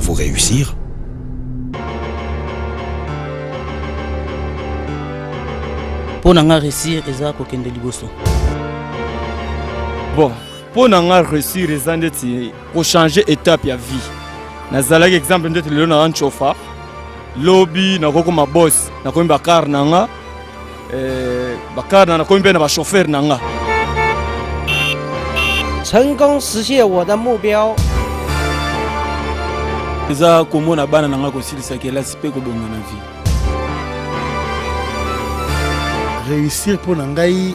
vous réussir? Pour réussir, Eza Kokende Liboso. Bon, pour réussir, Eza pour changer étape de vie. Nazalaki exemple ndeti lelo na chauffeur. Lobby na koko ma boss, na ko bakar nanga. Bakar na ko mbe na ba chauffeur nanga. 成功实现我的目标。 Eza komona bana nanga ko silisa ke la sipe ko bonga na vie. Réussir pour Nangai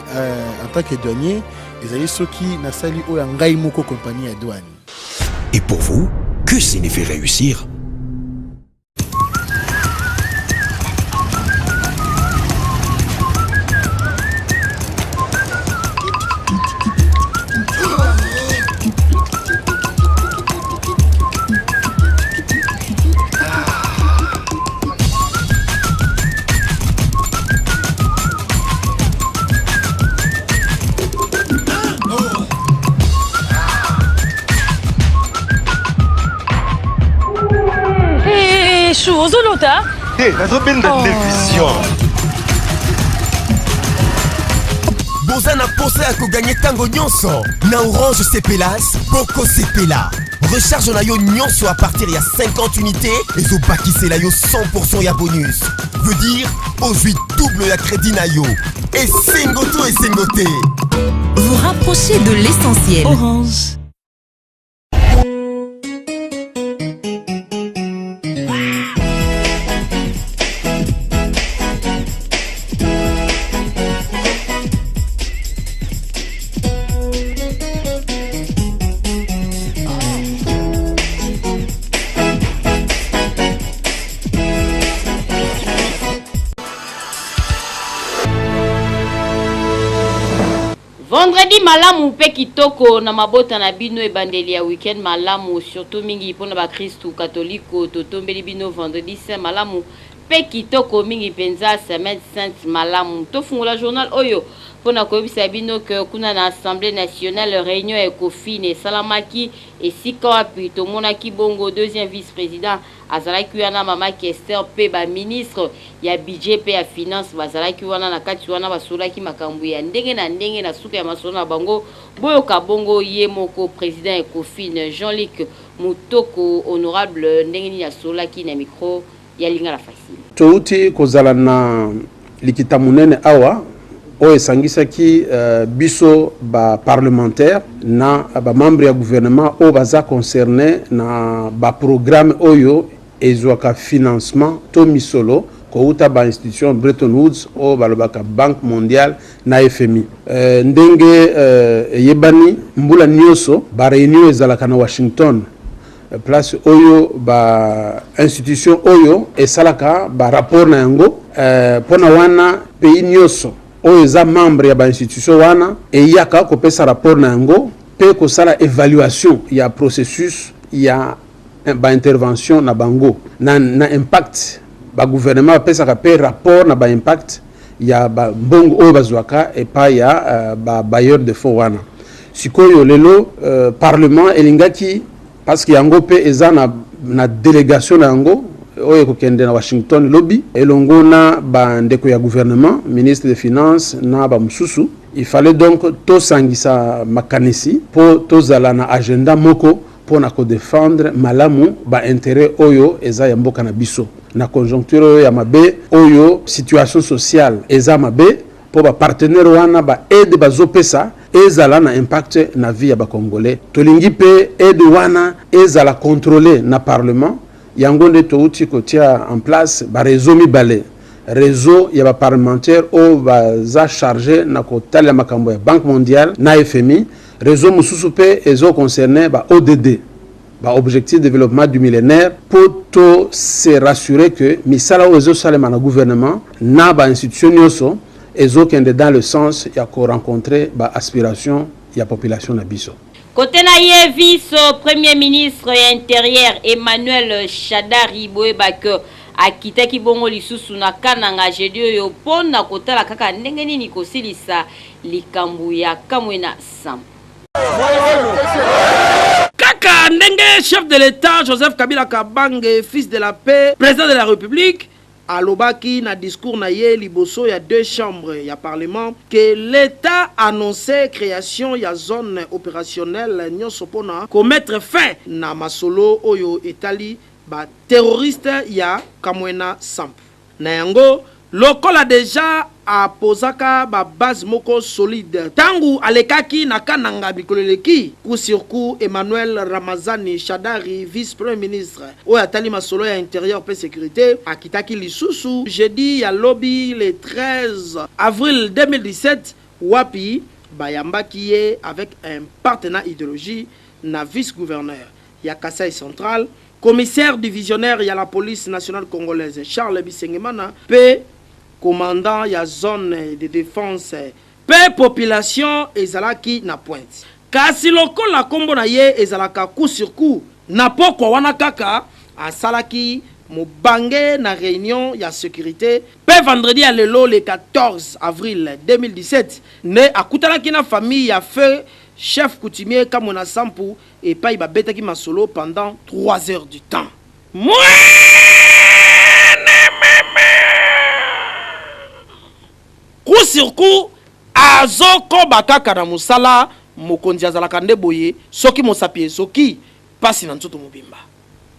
en tant que douanier, ils soki na sali o Nangai moko compagnie à douane. Et pour vous, que signifie réussir? Bozana pensé à gagner tango nyonso na Orange CPLAS, Boko CPLA. Recharge na yo nyonso à partir de 50 unités et zo bakise la yo 100% ya bonus. Veut dire aujourd'hui double ya crédit na yo. Et singoto et singoté. Vous rapprochez de l'essentiel. Orange. Vendredi malamu pe kitoko na mabota na bino e bandeli ya weekend malamu surtout mingi pona ba Kristu katoliko totombeli bino vendredi saint malamu pe kitoko mingi penza semaine sainte malamu to fungula journal oyo pona koyebisa bino ke kuna na Assemblée nationale réunion Ecofin salamaki esika wapi tomonaki bongo deuxième vice-président azalaki wana mama Kester pe ba ministre ya budget pe ya finance bazalaki wana na kati wana basolaki makambo ya ndenge na suka ya masona bango boyoka bongo ye moko président Ecofin Jean-Luc Mutoko honorable ndenge ni ya solaki na micro ya lingala facile touti kozala na likita munene awa o esangisaki biso ba parlementaire na ba membre ya gouvernement o baza concerné na ba programme oyo ezwaka financement to misolo ko uta ba institution Bretton Woods o balobaka Banque mondiale na FMI ndenge yebani mbula nyoso ba réunion ezalaka na Washington place oyo ba institution oyo esalaka ba rapport na yango pona wana pays nyoso oyo za membre ya ba institution wana eyaka kopesa rapport na yango pe ko sala évaluation ya processus ya ba intervention na bango na impact ba gouvernement pesa ka pe rapport na ba impact ya ba bongo oyo bazwaka et pa ya ba bailleur de fonds wana sikoyo lelo parlement elingaki parce que yango pe eza na délégation na yango oyo kokende na Washington lobby elongo na ba ndeko ya gouvernement ministre des finances na ba mususu il fallait donc to sangisa makanisi po to zala na agenda moko pour na ko défendre malamu ba intérêt oyo eza ya mboka na biso na conjoncture oyo ya mabe oyo situation sociale eza mabe po ba partenaire wana ba aide bazopesa ezala na impact na vie ya ba congolais tolingi pe aide wana ezala contrôler na parlement yango nde touti kotia en place ba réseau mibale réseau ya ba parlementaire o baza chargé na kotala makambo ya Banque mondiale na FMI réseau mususu pe ezo concerné ba ODD ba objectif de développement du millénaire pour to se rassurer que misala ozo salema na gouvernement na ba institution nyoso ezo kende dans le sens ya ko rencontrer ba aspiration ya population na biso. Côté na ye vice premier ministre intérieur Emmanuel Shadari boyeba que akitaki bongo lisusu na kananga jeudi oyo pona kotala kaka ndenge nini kosilisa likambu ya kamwena sam. Kaka ndenge chef de l'État Joseph Kabila Kabange, fils de la paix, président de la République, alobaki na discours na ye liboso ya deux chambres ya parlement que l'État annonçait création ya zone opérationnelle nyonso pona commettre fin na masolo oyo etali ba terroriste ya Kamwena Samp. Na yango lokola deja apozaka ba base moko solide tangu alekaki na kananga bikoleleki ku surku Emmanuel Ramazani Shadari, vice-premier ministre oyo atali masolo ya intérieur pe sécurité, akitaki lisusu jeudi ya lobby le 13 avril 2017 wapi bayambaki ye avec un partenaire idéologie na vice-gouverneur ya Kasai Central, commissaire divisionnaire ya la police nationale congolaise Charles Bisengemana pe commandant ya zone de défense pe population ezalaki na pointe. Kasi lokola kombo na ye ezalaka coup sur coup na pokwa wana kaka asalaki mobange na réunion ya sécurité pe vendredi ya lelo le 14 avril 2017 ne akutalaki na famille ya feu chef coutumier Kamwena Sampu et pa ibabetaki masolo pendant 3 heures du temps. Coup sur coup azoko bakaka na musala mokonzi azalaka nde boye soki mosapie soki pasi na nzoto mobimba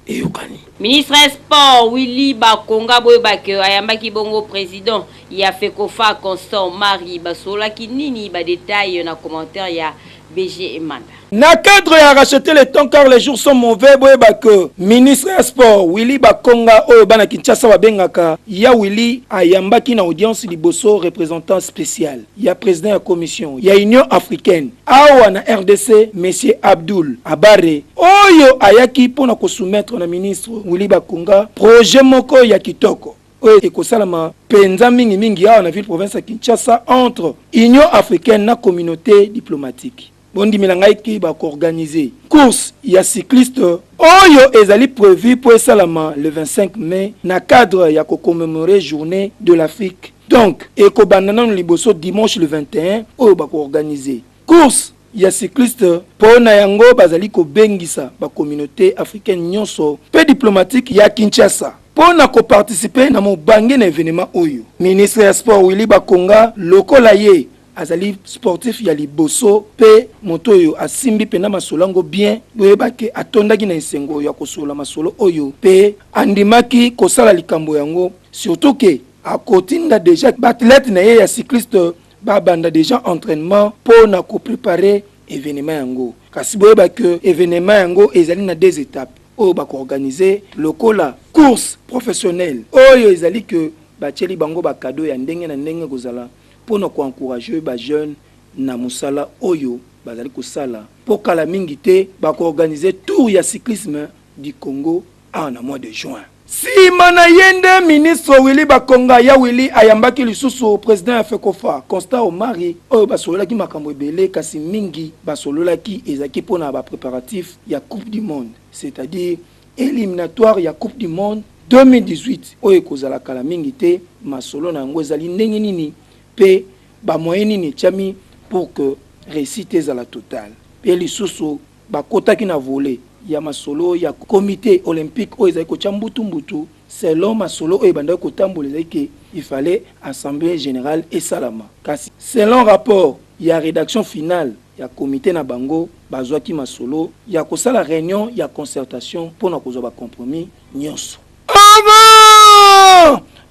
eyokani. Ministre Sport Willy Bakonga boye bake ayambaki bongo président ya Fekofa Constant Marie basolaki nini ba détail na commentaire ya BG Emanda. Na cadre ya racheter le temps car les jours sont mauvais boyeba que ministre ya sport Willy Bakonga oyo bana Kinshasa babengaka ya Willy ayambaki na audience liboso représentant spécial ya président ya commission ya Union africaine awa na RDC monsieur Abdul Abare oyo ayaki pona ko soumettre na ministre Willy Bakonga projet moko ya kitoko oyo ekosalama penza mingi awa na ville province ya Kinshasa entre Union africaine na communauté diplomatique. Bondi milangaiki ba organiser course ya cycliste oyo ezali prévu pour salama le 25 mai na cadre ya ko commémorer journée de l'Afrique. Donc eko banana liboso dimanche le 21 oyo ba ko organiser course ya cycliste pona yango bazali ko bengisa ba communauté africaine nyonso pe diplomatique ya Kinshasa pona ko participer na mobange na événement oyo. Ministre ya sport Willy Bakonga lokola ye azali sportif ya liboso pe motoyo asimbi pena masolango bien boyebake atondaki na esengo ya kosola masolo oyo pe andimaki kosala likambo yango surtout que akotinda déjà athlète na ye ya cycliste babanda déjà entraînement pour na ko préparer événement yango kasi boyebake événement yango ezali na deux étapes oyo bako organiser lokola course professionnelle oyo ezali que bacheli bango ba cadeau ya ndenge na ndenge kozala pour nous encourager les jeunes na musala oyo bazali kusala pour kala mingi te ba ko organiser tour ya cyclisme du Congo en mois de juin. Si mana yende ministre Willy Bakonga ya Willy ayambaki lisusu président ya Fekofa Constant Omari oyo basololaki makambo ebele kasi mingi basololaki ezaki pona ba préparatif ya Coupe du Monde, c'est-à-dire éliminatoire ya Coupe du Monde 2018 oyo kozala kala mingi te masolo na ngo ezali ndenge nini pe ba moyeni ni chami pour que réussite à la totale. Pe lisusu ba kotaki na volé ya masolo ya comité olympique o ezali ko chambutu selon masolo o ebanda ko tambola que il fallait assemblée générale et salama. Kasi selon rapport ya rédaction finale ya comité na bango bazwaki masolo ya ko sala réunion ya concertation pour na kozwa ba compromis nyonso.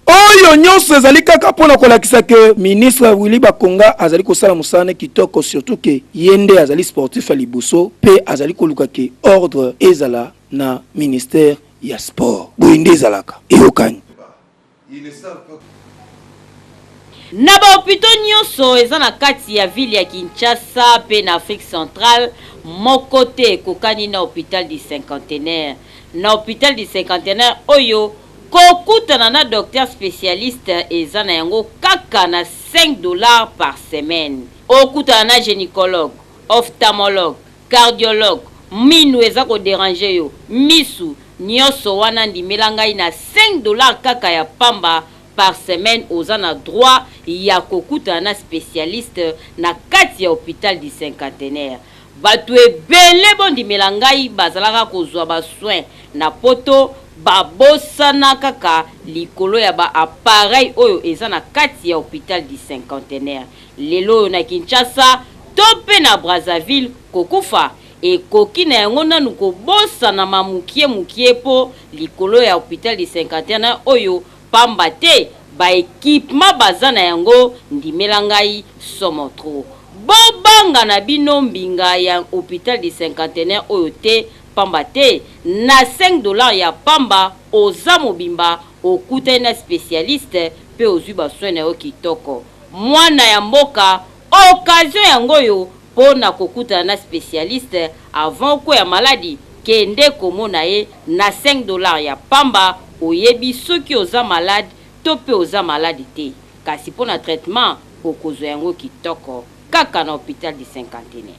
Oyo nyonso ezali kaka pona kolakisa ke ministre Willy Bakonga azali kosala musana kitoko surtout ke yende azali sportif à liboso pe azali koluka ke ordre ezala na ministère ya sport boinde ezalaka eyokani na ba hôpitaux nyonso eza na kati ya ville ya Kinshasa pe na Afrique centrale mokote kokani na hôpital du cinquantenaire oyo kokutana na docteur spécialiste eza na yango kaka na $5 par semaine. Okutana na gynécologue, ophtalmologue, cardiologue, minu eza ko déranger yo, misu nyonso wana ndimela ngai na $5 kaka ya pamba par semaine oza na droit ya kokutana na spécialiste na kati ya hôpital du cinquantenaire. bato ebele bondimela ngai bazalaka kozwa basoin na poto babosana kaka likolo ya baappareil oyo eza na kati ya hôpital du cinquantenaire. Lelo oyo na Kinshasa to mpe na Brazzaville kokufa ekoki na yango nanu kobosana mukie po likolo ya hôpital du cinquantenaire oyo pamba te baekipema baza na yango ndimela ngai somo tro. Bobanga na bino mbinga ya hôpital du cinquantenaire oyo te pamba te na $5 ya pamba oza mobimba okuta na spécialiste pe ozwi basoin na yo kitoko. Mwana ya mboka occasion yango yo pona kokuta na spécialiste avant ko ya maladi kende komona ye na $5 ya pamba oyebi soki oza malade to pe oza maladi te. Kasi pona traitement okozwa yango kitoko kaka na hôpital du cinquantenaire.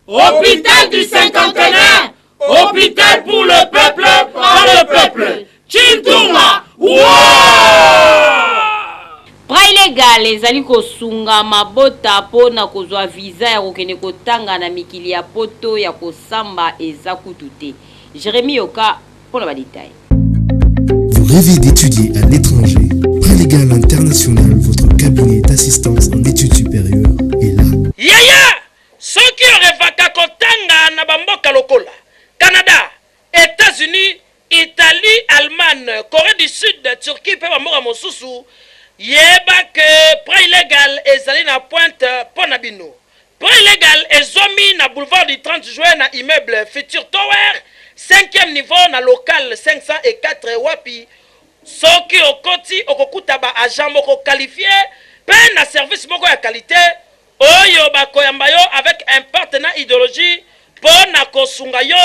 Hôpital du cinquantenaire, hôpital pour le peuple, par le peuple. Chintuma, Pra ilégal ezali kosunga mabota pona kozwa visa ya kokende kotanga na mikili ya poto ya kosamba eza kutu te. Jérémy Yoka pour le détail. Vous rêvez d'étudier à l'étranger? Prélégal International, votre cabinet d'assistance en études supérieures est là. Yaya, ceux qui rêvent kotanga na bamboka lokola, Canada, États-Unis, Italie, Allemagne, Corée du Sud, Turquie, pe bamboka mosusu, yeba que Prélégal ezali na pointe ponabino. Prélégal ezomi na boulevard du 30 juin na immeuble Future Tower, 5e niveau na local 504 wapi. Soki okoti okokuta ba agent moko qualifié pe na service moko ya qualité oyo bakoyamba yo avec un partenaire idéologie po na kosunga yo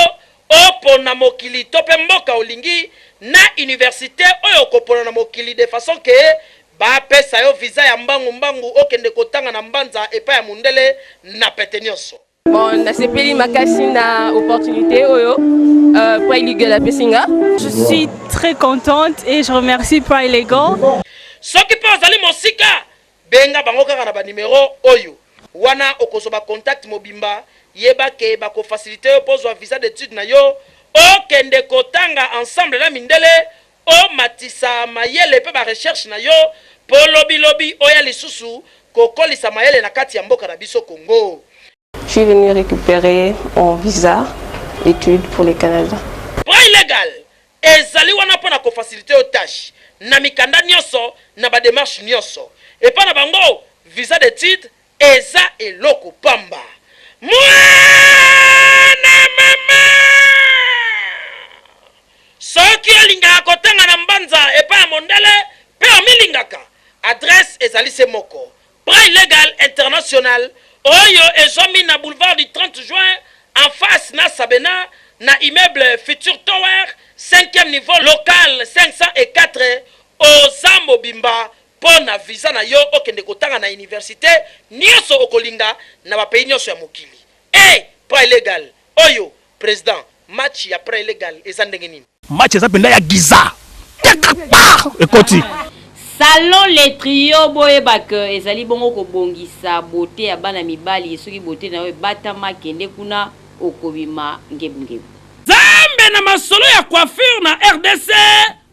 opo na mokili to pe mboka olingi na université oyo kopona na mokili de façon que ba pesa yo visa ya mbangu okende kotanga na mbanza epa ya mundele na pete nyonso. Bon, na sepeli makasi na opportunité oyo Prélégal la Pessinga. Je suis très contente et je remercie Prélégal. Soki pa ozali mosika benga bango kaka na ba numéro oyo wana okoso ba contact mobimba yeba ke ba ko faciliter pozwa visa d'études na yo okende kotanga ensemble na mindele o matisa mayele pe ba recherche na yo po lobi oya lisusu kokolisa mayele na kati ya mboka na biso Congo. Je suis venu récupérer mon visa d'études pour le Canada. Prélégal ezali wana pona ko faciliter o tâche na mikanda nyonso na ba démarche nyonso et pa na bango visa d'études eza eloko pamba. Mwana mama soki alinga kotanga na mbanza epa ya mondele pe amilingaka adresse ezali se moko Prélégal International oyo ezomi na boulevard du 30 juin en face na Sabena na immeuble Future Tower 5e niveau local 504 Ozambo Bimba pona visa na yo okende kotanga na université nyonso okolinga na ba pays nyonso ya mokili. Prélégal oyo président match ya Prélégal eza ndenge nini? Match eza penda ya giza. Ekoti. Salon les trio boyeba que ezali bongo kobongisa beauté ya bana mibali soki beauté na yo batama kende kuna okobima ngebungebu. Zambe na masolo ya coiffure na RDC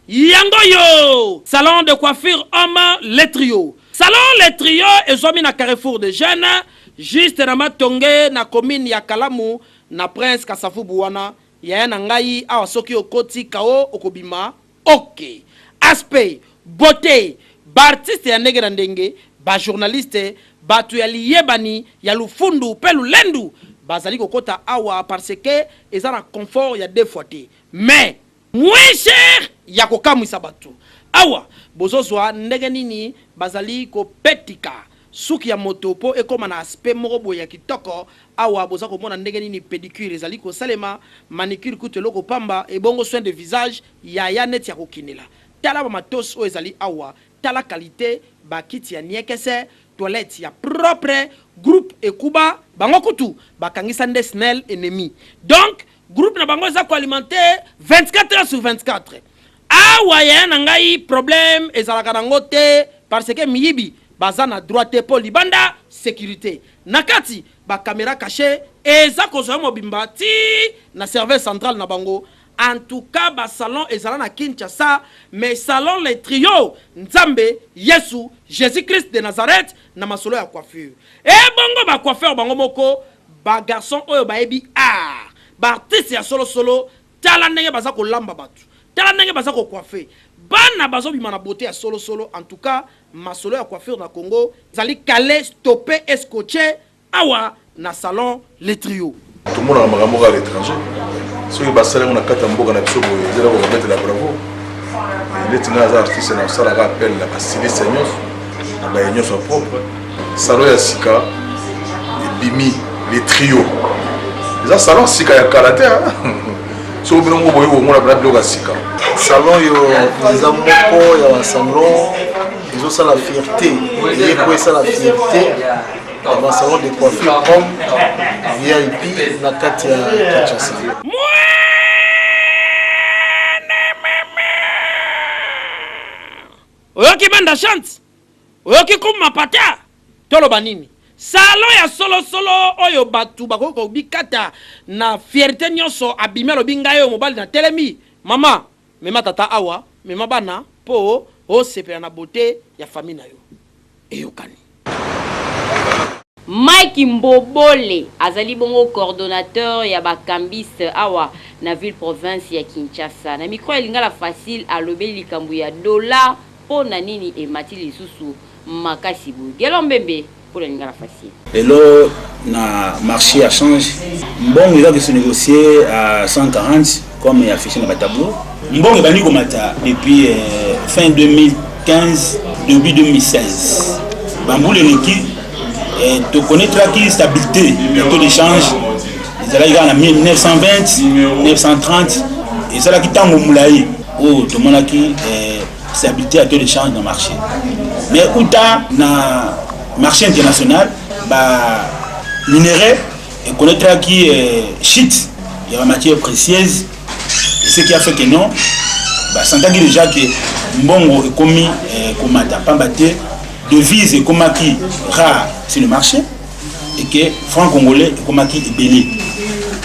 yango yo. Salon de coiffure homme les trio. Salon les trio ezomi na Carrefour de Jeunes juste na matonge na commune ya Kalamu na Prince Kasavubu wana ya na ngai awa soki okoti kao okobima. OK. Aspect beauté, ba artiste ya ndenge na ndenge, ba journaliste, batu ya liyebani, ya lufundu, pe lulendu, bazali kokota awa parce que eza na confort ya deux fois te. Mais, moins cher, ya kokamwisa batu. Awa, bozozwa ndenge nini, bazali ko petika, suki ya moto po ekoma na aspect morobo ya kitoko, awa boza komona ndenge nini pédicure ezali ko salema, manicure kutu loko pamba, et bongo soin de visage, ya net ya kokinela. Tala ba matos o ezali awa, tala qualité ba kiti ya niekese, toilette ya propre, groupe ekuba, bango kutu, ba kangisa nde snel ennemi. Donc, groupe na bango eza ko alimenter 24 heures sur 24. Awa ya ngai problème ezalaka nango te parce que miyibi baza na droite po libanda sécurité nakati ba caméra cachée eza kozwa mobimba ti na serveur central na bango. En tout cas, ba salon ezala na Kinshasa, mais salon les trio Nzambe, Yesu, Jésus-Christ de Nazareth na masolo ya coiffure. Et bongo ba coiffeur bango moko, ba garçon oyo ba ebi art, ba artiste ya solo tala ndenge baza ko lamba batu. Tala ndenge baza ko coiffer. Bana bazo bima na beauté ya solo. En tout cas, masolo ya coiffure na Congo, zali calé, stopper, escocher awa na salon les trio. Tout le monde a makambo à l'étranger. Ceux qui passent dans la carte en boga na biso boye zela ko mettre la bravo. Les tina za artiste na sala rappel la casile seignos na ba yenyo so propre. Salon ya sika et bimi les trios. Les salon sika ya karaté hein. So bino mo boye mo na brabo ga sika. Salon yo za moko ya salon ils ont ça la fierté. Et quoi ça la fierté? Dans un salon de coiffure comme VIP na kati ya Kinshasa. Oyoki banda chante. Oyoki kuma pata. Tolo banini. Salon ya solo oyo batu bakoko bikata na fierté nyonso abimelo bingayo mobali na telemi. Mama, mema tata awa, mema bana po o sepela na beauté ya famille na yo. Eyokani. Mike Mbobole azali bongo coordonnateur ya bakambiste awa na ville province ya Kinshasa. Na micro elingala facile alobeli likambu ya dollar po na nini emati lisusu makasi bu. Gelo mbembe pour elingala facile. Hello na marché a change. Mbongo il va se négocier à 140 comme il a affiché dans le tableau. Mbongo bani komata depuis fin 2015 début 2016. Bamboule niki tu connais la stabilité du taux d'échange. Ils allaient en 1920, 1930 et c'est là qui t'a moulaï. Oh, tout le monde a qui stabilité à taux d'échange dans le marché. Mais où t'as dans le marché international, bah minerai et connaître qui shit, il y a la matière précieuse. Et ce qui a fait que non, bah s'entend déjà que Mbongo est commis comme t'as pas battu. Devise et comme qui rare sur le marché et que franc congolais et comme qui est belé.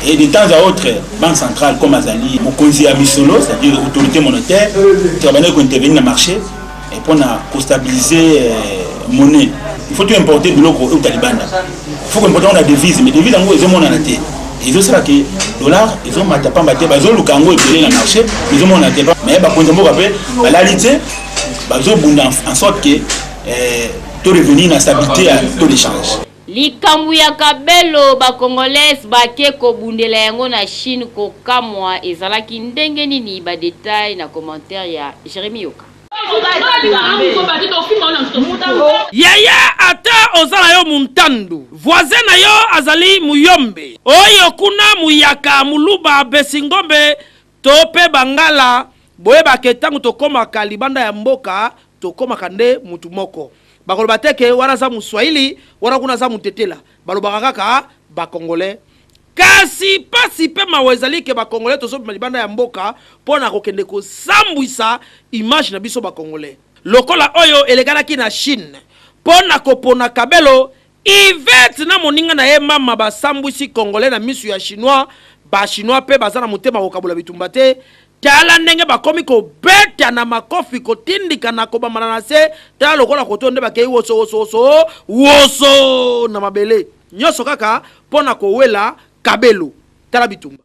Et de temps à autre, banque centrale comme Azali, Mokonzi Amisolo, c'est-à-dire autorité monétaire, travailler pour intervenir dans le marché et pour stabiliser la monnaie. Il faut tout importer de l'eau au Taliban. Il faut qu'on importe la devise, mais la devise en gros, ils ont mon la tête. Ils ont ça que dollar, ils ont pas battu, ils ont le Congo est belé dans le marché, ils ont mon la tête. Mais par contre, la réalité, ils ont en sorte que tout revenir na stabilité à taux d'échange. Likambu ya kabelo ba congolais ba keko bundela yango na Chine ko kamwa ezalaki ndenge nini ba détail na commentaire ya Jérémy Yoka. Yaya ata ozala yo muntandu voisin na yo azali muyombe oyo kuna muyaka muluba besingombe tope bangala boye baketangu tokoma kalibanda ya mboka tokoma kande mutu moko bakoloba teke wana za muswahili wana kuna za mutetela balobaka kaka ba congolais kasi pasi pe mawezali ke ba congolais tosobi malibanda ya mboka pona kokende ko sambwisa image na biso ba congolais lokola oyo elekanaki na Chine pona kopona kabelo Yvette na moninga na ye mama ba sambwisi congolais na misu ya chinois ba chinois pe bazana mutema kokabula bitumba te tala ndenge bakomi ko beta na makofi ko tindika na ko bamana na se tala lokola ko tonde bakei woso na mabele nyoso kaka pona ko wela kabelo tala bitumba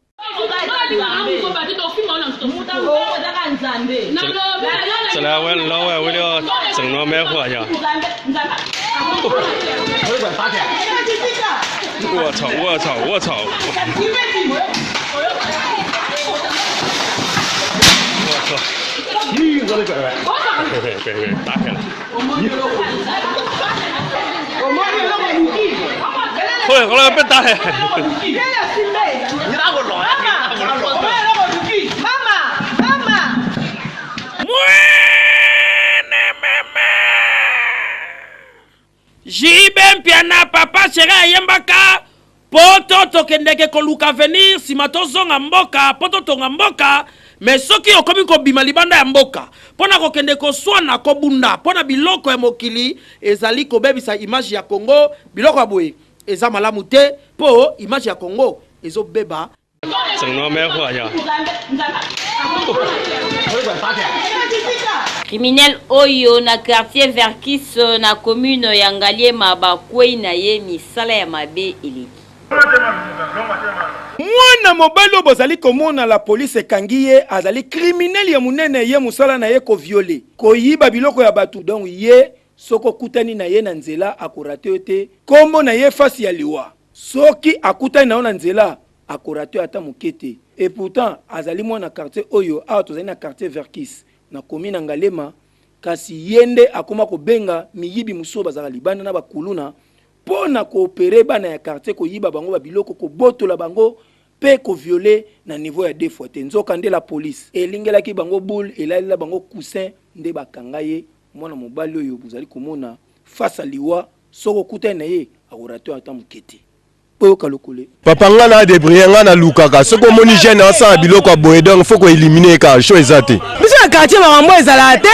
Jibe mpiana papa chéri yembaka poto tokendeke koluka venir sima tozonga mboka po totonga mboka mais soki okomi kobima libanda ya mboka pona kokende koswana kobunda pona biloko ya mokili ezali kobebisa image ya Congo biloko ya boye eza malamu te po image ya Congo ezobeba. Criminel oyo na quartier Verkis na commune ya Ngaliema bakwei na ye misala ya mabe eleki. Mwana mobali bozali komona la police ekangi ye azali criminel ya munene ye musala na ye ko violer koyiba biloko ya batu donc ye soko kutani na ye na nzela akorate te kombo na ye fasi ya liwa soki akutani na nzela akorate ata mukete et pourtant azali mwana quartier oyo a tozali na quartier Verkis na commune Ngalema kasi yende akoma ko benga miyibi muso bazala libanda na bakuluna pona koopere bana ya quartier ko yiba bango ba biloko ko botola bango pe ko violer na niveau ya 2 fois te nzoka nde la police elingela ki bango boule elalila bango coussin nde bakanga ye mwana mobali oyo bozali komona face à liwa soko kuta na ye akorato ata mukete po kalokole papa nga na débrouiller nga na lukaka soko moni jeune ensemble biloko boye donc faut ko éliminer ka show ezate biso na quartier mambo ezala te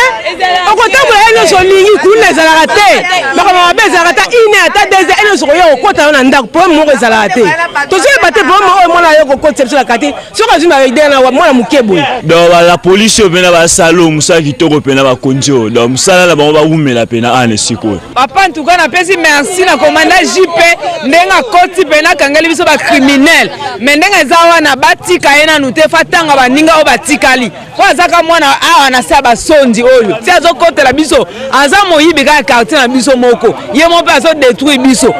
okotambola ene so lingi kuna ezala te bakama ba ezala ta ine ata deze ene so yo okota na ndako po mo ezala te to se bate po mo mona yo kokota biso na quartier soko zima idée na mwana mukebo donc la police obena ba salo musa kitoko pena ba konjo donc musala na bango ba umela pena ane siko papa ntuka na pesi merci na commandant JP ndenga koti pena kangali biso ba criminel mais ndenga zawa na batika ena nute fatanga baninga o batikali ko azaka mwana awa na saba sondi oyo ti azokotela biso aza moyibi ka quartier na biso moko ye mo pa so détruire biso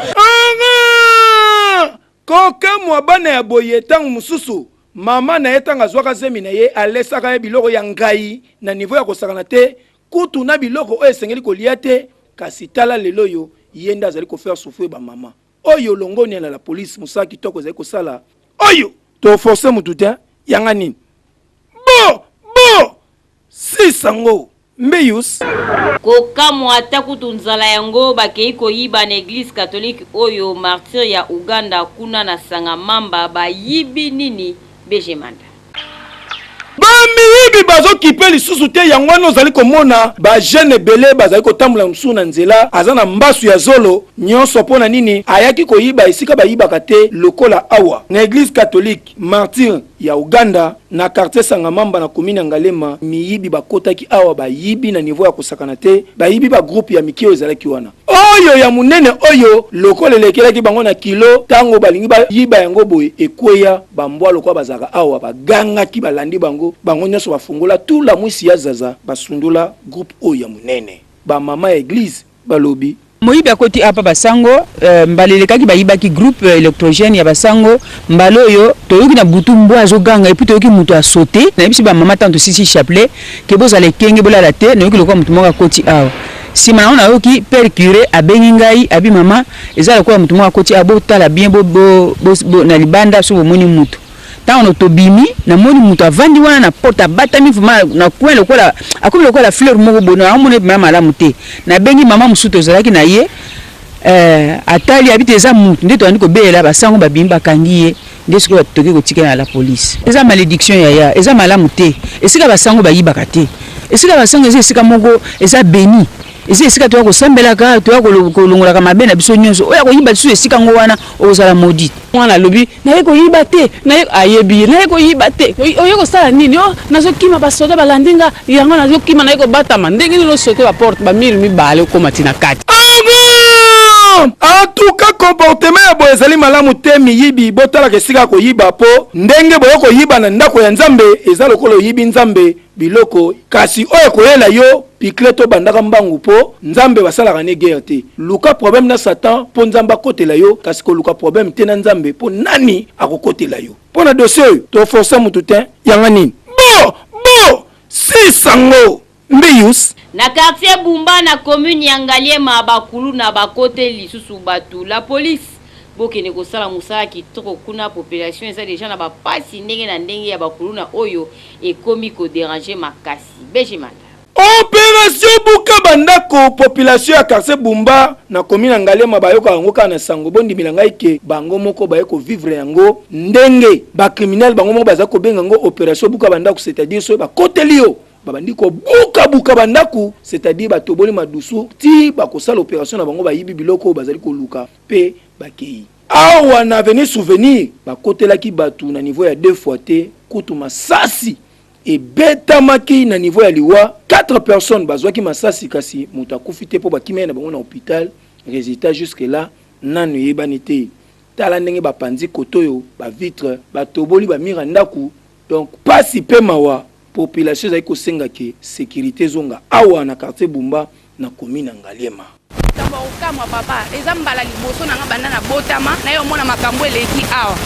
koka mwa bana ya boye tangu mususu mama na etanga zwaka zemi na ye alesaka ye biloko ya ngai na niveau ya kosakana te kutu na biloko oyo esengeli kolia te kasi tala lelo yo yenda azali kofaire souffrir ba mama oyo longoni na la police musaki kitoko ezali kosala oyo to forcer mutu te yanga nini bo si sango mbeyus kokamwa ata kutu nzala yango bakei koyiba na église catholique oyo martyr ya Uganda kuna na Sangamamba bayibi nini Bejemanda bamiyibi bazokipe lisusu te yango wana ozali komona bajeune ebele bazali kotambola mosusu na nzela aza na mbasu ya zolo nyonso mpona nini ayaki koyiba esika bayibaka te lokola awa na église catholique martyr ya Uganda na quartier Sangamamba na commune ya Ngalema miyibi bakotaki awa bayibi na niveau ya kosakana te bayibi ba groupe ya mikio ezalaki wana oyo ya munene oyo lokola elekelaki bango na kilo tango balingi bayiba yango boye ekweya bambwa lokwa bazaka awa bagangaki balandi bango nyonso bafungola tout la mwisi ya zaza basundula groupe oyo ya munene ba mama ya église balobi moyibi akoti apa basango mbalelekaki bayibaki groupe électrogène ya basango mbaloyo toyoki na butu mbwa azoganga epuis toyoki mutu asote na bisi ba mama tanto sisi chapelet ke bozala ekenge bolala te nayoki lokwa mutu moko akoti awa sima na ona yoki père curé abengi ngai abi mama ezala lokola mutu moko akoti abotala bien bo na libanda so bomoni mutu tango tobimi na moni mutu avandi wana na porte batami vuma na coin lokola akomi lokola fleur moko bono amone mama la muté na bengi mama musuto zalaki na ye atali habite za mutu ndeto andiko bela basango babimba kangiye ndesko batoki kotika na la police eza malédiction ya eza malamu te esika basango bayibaka te esika basango eza esika moko eza béni ezi esika toya kosambelaka toya kolongolaka mabe na biso nyonso oya koyiba biso esika ngo wana ozala maudit mwana lobi naye koyiba te naye ayebi naye koyiba te oye kosala nini o nazokima basoda balandinga yango nazokima naye kobatama ndenge nini osote baporte bamiri mibale okoma tina kati en tout cas comportement ya boye ezali malamu te miyibi botalaka esika koyiba po ndenge boye koyiba na ndako ya nzambe eza lokola oyibi nzambe biloko kasi oyo koyela yo pikle to bandaka mbangu po nzambe basalaka ne guerre te luka problème na satan po nzambe akotela yo kasi koluka problème te na nzambe po nani akokotela yo po na dossier oyo toforce mutu te yanga nini bo si sango mbeyus na quartier Bumba na commune ya Ngaliema bakulu na bakote lisusu batu la police bokene kosala musala kitoko kuna population eza déjà na bapasi ndenge na ndenge ya bakulu na oyo ekomi ko déranger makasi Bejimanda Opération Buka Bandako, population à Karse Bumba, na commune Ngalema Bayoka Angoka na Sango Bondi Milangaike, Bango Moko Bayoko vivre yango, Ndenge, ba criminel Bango Moko Bazako Bengango, Opération Buka Bandako, c'est-à-dire ceux ba Kotelio, Babandiko Buka Bandako, c'est-à-dire ba Toboli Madoussou, ti ba Kosa l'opération na Bango Bayibi Biloko, Bazaliko Luka, P, Bakei. Awa na venu souvenir, ba Kotelaki Batu na niveau ya 2 fois te, Kutuma Sasi. Et betamaki na niveau ya liwa 4 personnes bazwaki masasi kasi muta kufite po bakimena na bango na hôpital résultat jusque là nanu yebani te tala ndenge bapanzi kotoyo ba vitre ba toboli ba mira ndaku donc pasi pe mawa population za iko senga ke sécurité zonga awa na quartier Bumba na commune Ngaliema tambo kamwa papa ezambala liboso na ngabanda na botama na yo mona makambo eleki awa.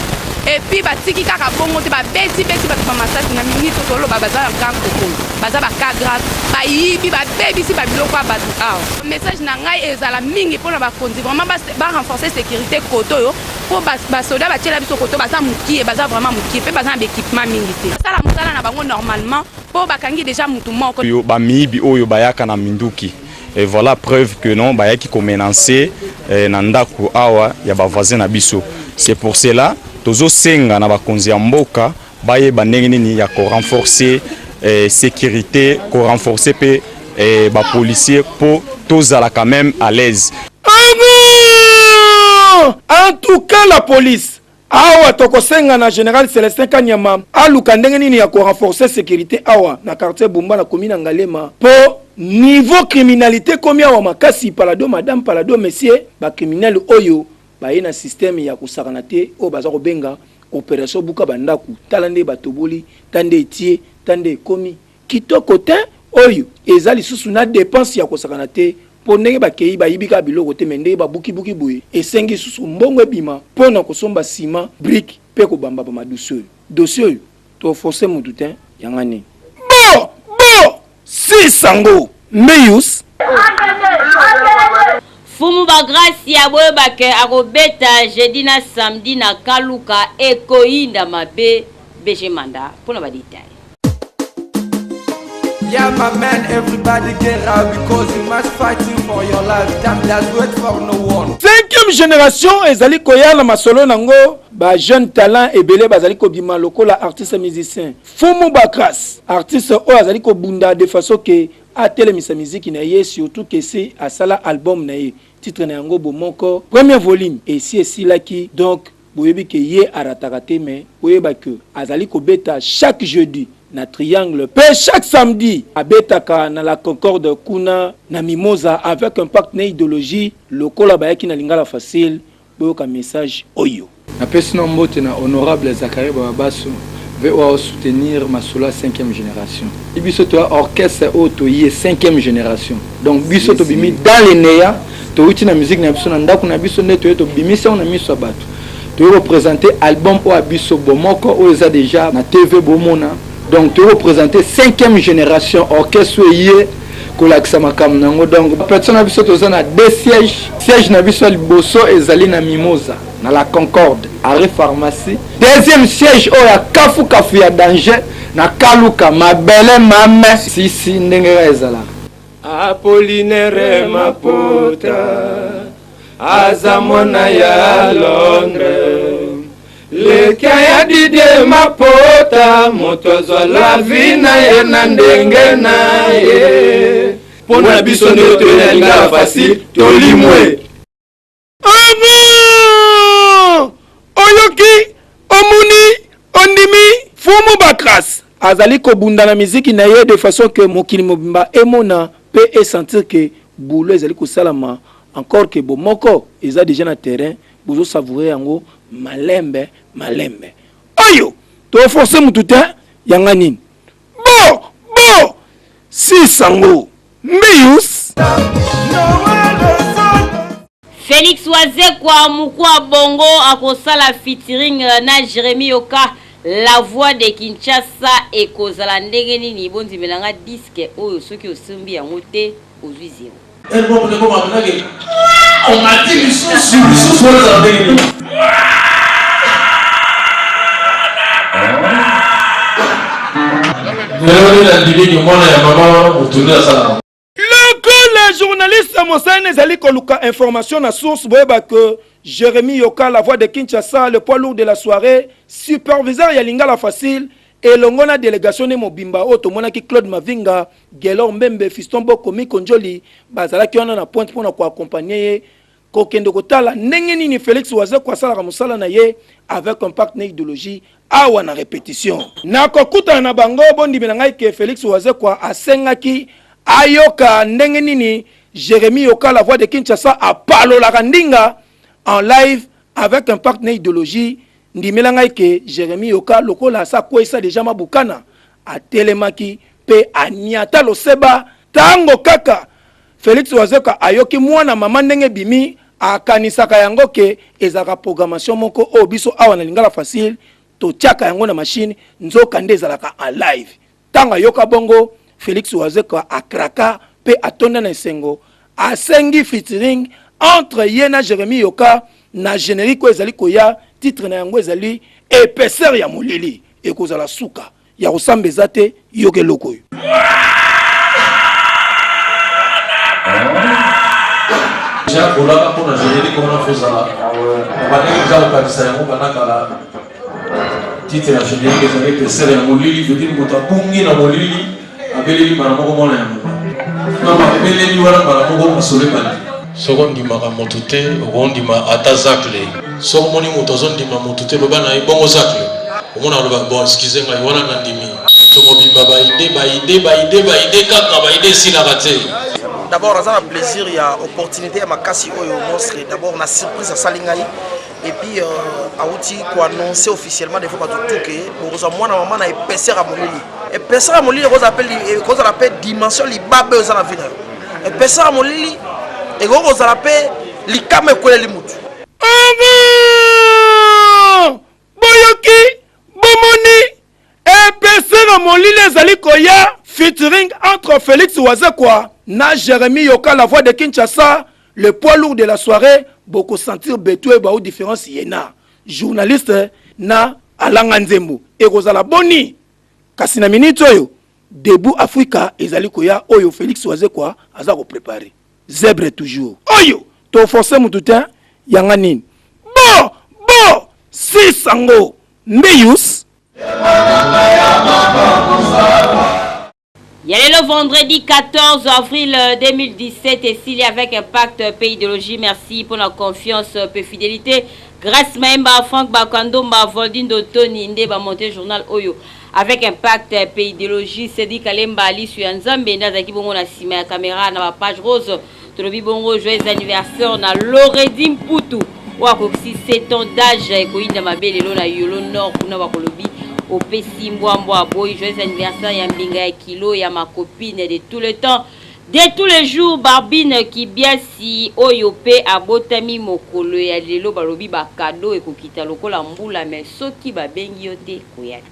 Et puis batiki kaka bongo te ba beti ba masasi na minute solo ba baza en koko baza ba ka grave ba yibi ba baby si ba biloko ba tu awa. Message na ngai ezala mingi pona ba konzi vraiment ba renforcer sécurité koto yo po ba soda ba tshela biso koto baza mukie baza vraiment mukie pe baza na équipement mingi te. Sala musala na bango normalement po ba kangi déjà mutu moko yo ba mibi oyo bayaka na minduki. Et voilà preuve que non bayaki ko menacer na ndaku awa ya ba voisin na biso. C'est pour cela tozo senga na bakonzi ya mboka baye bandenge nini ya ko renforcer sécurité, ko renforcer pe ba policier pour tozala quand même à l'aise. En tout cas la police awa toko senga na général Célestin Kanyama aluka ndenge nini ya ko renforcer sécurité awa na quartier Bumba na commune Ngalema po niveau criminalité comme awa makasi palado madame palado monsieur ba criminel oyo baye na système ya kusakana te o baza ko benga opération Buka Bandaku talande batoboli tande etie tande komi kitoko te oyo ezali susu na dépense ya kusakana te po ndenge bakei bayibika biloko te mende ba buki boye esengi susu mbongo ebima po na kosomba ciment brique pe ko bamba ba maduso dossier to forcer mutu te yangane bo si sango meyus Fumu ba grâce ya boye bake akobeta jeudi na samedi na Kaluka ekoinda mabe beje manda pona ba détail. Yeah my man, everybody get out because you must fighting for your life. Damn, there's wait for no one. 5e génération ezali koyala masolo nango ba jeune talent ebele bazali ko bima lokola artiste musicien. Fumu ba grâce artiste o azali ko bunda de façon que a telemisa musique na ye surtout que c'est à sala album na ye titre na yango bomoko premier volume et si laki donc boyebi ke ye aratakate mais boyeba que azali ko beta chaque jeudi na triangle pe chaque samedi abetaka na la Concorde kuna na Mimosa avec un pacte na idéologie lokola bayaki na lingala facile boyoka message oyo na pesi na mbote na honorable Zakaria Babaso veut soutenir Masula 5e génération. Et biso to orchestre auto y 5e génération. Donc biso to bimi dans les néa to uti na musique na biso na ndako na biso neto to bimi sa na miso batu. To représenter album o abiso bomoko o eza déjà na TV bomona. Donc to représenter 5e génération orchestre y kolakisa makam nango donc personne biso to za na 2 sièges na biso liboso ezali na Mimosa na la Concorde arrêt pharmacie deuxième siège o ya kafu ya danger na Kaluka mabele mame si ndenge ezala Apollinaire Mapota azamona ya Londres le kaya dide Mapota motozo la vina ye na ndenge na ye pona biso ne to ya linga facile to limwe oyoki omuni ondimi Fumu Bakras azali ko bunda na musique na ye de façon que mokili mobimba emona pe et sentir que boulot ezali ko salama encore que bomoko eza déjà na terrain bozo savourer yango malembe oyo to forcer mutu te yanga nini bo si sango mbius Félix Wazekwa mukwa bongo akosala featuring na Jérémy Yoka la voix de Kinshasa ekozala ndenge nini bonzi melanga disque oyo soki osimbi yango te ozwi zero. On m'a dit lisusu za ndenge nini. Les journalistes Mosane Zali Koluka information à source boyeba que Jérémy Yoka, la voix de Kinshasa, le poids lourd de la soirée, superviseur Yalinga la facile et l'ongona délégation de Mobimba Otomona qui Claude Mavinga, Gelor Mbembe, Fiston Boko, Mikonjoli, Bazala qui on a pointe pour nous accompagner. Kokendo Kotala, Nengeni ni Félix Oise Kwasala Ramusala Naye avec un partenaire idéologie awa na répétition. Na kokuta na bango bondi binangai ke Félix Oise Kwa asengaki ayoka Nengeni ni Jérémy Yoka, la voix de Kinshasa, a parlé la Randinga en live avec un partenaire idéologie. Ndimelangai ke Jérémy Yoka, lokola sa kwesa déjà mabukana a telemaki pe aniata lo seba tango kaka. Félix Oazeka ayoki mwana mama ndenge bimi akanisaka yango ke ezaka programmation moko o biso awa na lingala facile to tiaka yango na machine nzoka nde ezalaka en live. Tanga yoka bongo Félix Oazeka akraka pe atonda na sengo asengi featuring entre yena Jérémy Yoka na générique ezali koya titre na yango ezali épaisseur ya molili ekozala suka ya kosambeza te yoke loko yo. Déjà pour la pour la générique comme on fait ça. On va dire déjà au Pakistan on va nakala titre la générique ezali épaisseur ya molili veut dire mota bungi na molili abeli mara moko mona ya non ma abeli ni wala mara moko masole bali. Secondi maka motute ogondi ma atazakle so moni motozondi ma motute lobana ibongo zakle omona loba bon excusez moi wana na ndimi to mobimba baide kaka baide sina kate. D'abord ça a plaisir, il y a opportunité à ma cassi oyo monstre d'abord on a surprise à salingai et puis a outil pour annoncer officiellement des fois pas tout que pour moi na maman na épaisseur à molili épaisseur à molili qu'on appelle dimension li babe aux la vie épaisseur à molili et qu'on appelle li kame kole li mutu boyoki bomoni épaisseur à molili ezali koya featuring entre Félix Oazekwa na Jérémy Yoka, la voix de Kinshasa, le poids lourd de la soirée, beaucoup sentir Betoué Baou différence yena. Journaliste na Alanga Nzembo. Et Rosala Boni, Kassina Minitoyo, debout Africa, Ezali Koya, Oyo Félix Oazekwa, Azaro préparé. Zèbre toujours. Oyo, to forcé Moutoutin, Yanganin. Bon, si sango, Mbeyus. Il y a le vendredi 14 avril 2017 et s'il y avec Impact Pays Idéologie, merci pour la confiance et fidélité. Grâce Maemba, Franck Bakandomba, Voldine Dotoni, Ndeba Monté Journal Oyo. Avec Impact Pays Idéologie, Cédric Kalemba, Ali Suyanzambe, Nazaki Bongo na Sima caméra na page rose. Tolobi Bongo, joyeux anniversaire na Loredim Poutou. Wakoksi 7 ans d'âge, Koïna Mabel, Lona Yolo Nord, Kuna Wakolobi. Au Pessi Mbouamboa Boy, joyeux anniversaire Yambinga et Kilo, ya ma copine de tout le temps, de tous les jours, Barbine qui bien si Oyope a Botami Mokolo ya lelo balobi ba cadeau et kokita lokola mbula mais soki ba bengi yote koyate.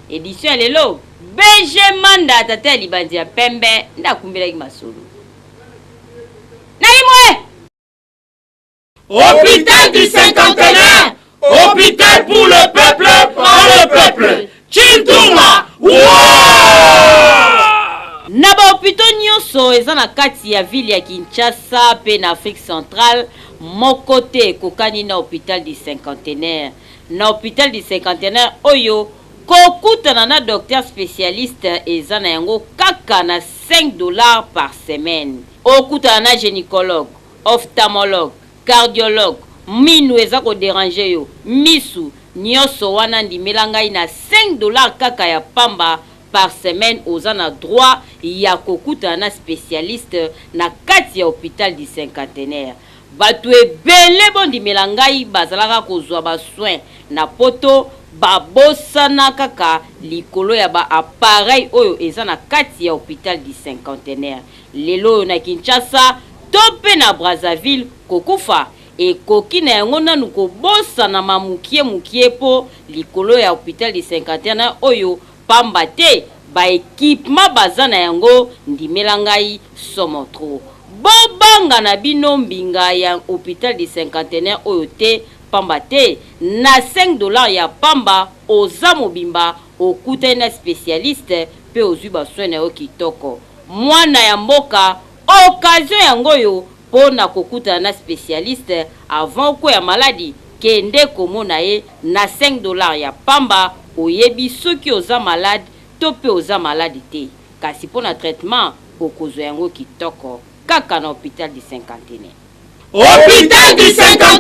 Édition lelo, Benjamin tata libandi ya pembe ndakumbela ki masolo. Naimwe! Hôpital du cinquantenaire! Hôpital pour le peuple, par le peuple. Chintuma. Na ba hôpital nyonso eza na kati ya ville ya Kinshasa pe na Afrique centrale mokote kokani na hôpital du cinquantenaire. Na hôpital du cinquantenaire oyo kokutana na docteur spécialiste eza na yango kaka na $5 par semaine. Okutana na gynécologue, ophtalmologue, cardiologue minu eza ko déranger yo misu nyoso wana ndimela ngai na $5 kaka ya pamba par semaine ozana droit ya kokuta na spécialiste na kati ya hôpital du cinquantenaire. Batu ebele bondimela ngai bazalaka kozwa ba soin na poto babosana kaka likolo ya ba appareil oyo eza na kati ya hôpital du cinquantenaire. Lelo na Kinshasa tope na Brazzaville kokufa et kokina yango nanu kobosa na mamukie po likolo ya hôpital du cinquantenaire oyo pamba te ba équipement bazana yango ndimela ngai somotro bobanga na bino mbinga ya hôpital du cinquantenaire oyo te pamba te na $5 ya pamba oza mobimba okuta na spécialiste pe ozwi basoin na yo kitoko. Mwana ya mboka occasion yango yo pona kokuta na spécialiste avant ko ya maladie kende komona ye na $5 ya pamba oyebi soki oza malade to pe oza malade te. Kasi pona traitement okozwa yango kitoko kaka na hôpital du Cinquantenaire. Hôpital du Cinquantenaire.